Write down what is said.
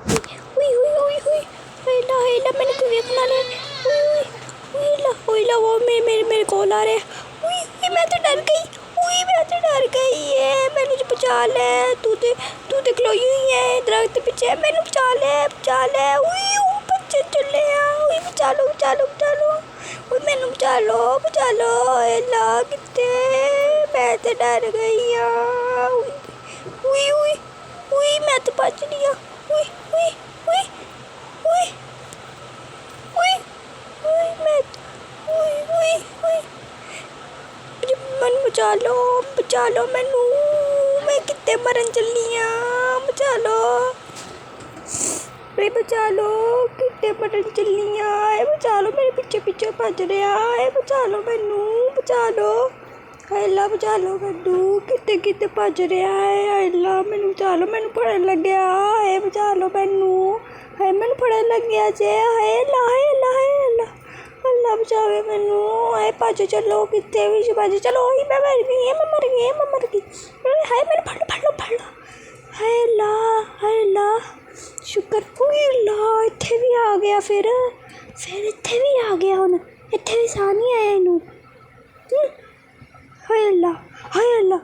हुई हुई हुई हुई हेला मैंने कोई देखना ले। हुई ला वो मेरे कॉल आ रहे। हुई मैं तो डर गई। हुई मैं तो डर गई है। मैंने जो बचा ले तू ते खलोई हुई है दरख्त पीछे। मैंने बचा ले। हुई बच्चे चले हुई बचा लो हुई मैंने बचा लो हेला कितने मैं तो डर गई हुई हुई हुई मैं तो बच लिया। हुई हुई हुई हुई हुई हुई मैं हुई हुई हुई मन बचा लो मैनू मैं कितने मरन चली हाँ बचा लो कितने मरन चली हाँ बचा लो मेरे पीछे भज रहा है बचा लो मैनू बचा लो हेला बचा लो मैनू कितने भज रहा है हेला मैनू बचा लो मैनू फड़न लग्या है बचा लो मैनू है मैनू फड़न लग्या जे हेला अल्लाह बचावे मैनू आए भज चलो कितने भी भज चलो ही मैं मर गई हाय मैंने फड़ लो हेला शुक्र हुई अल्लाह इत्थे भी आ गया फिर इत्थे भी आ गया हुन इत्थे भी साह नहीं आया इनू हाय अल्लाह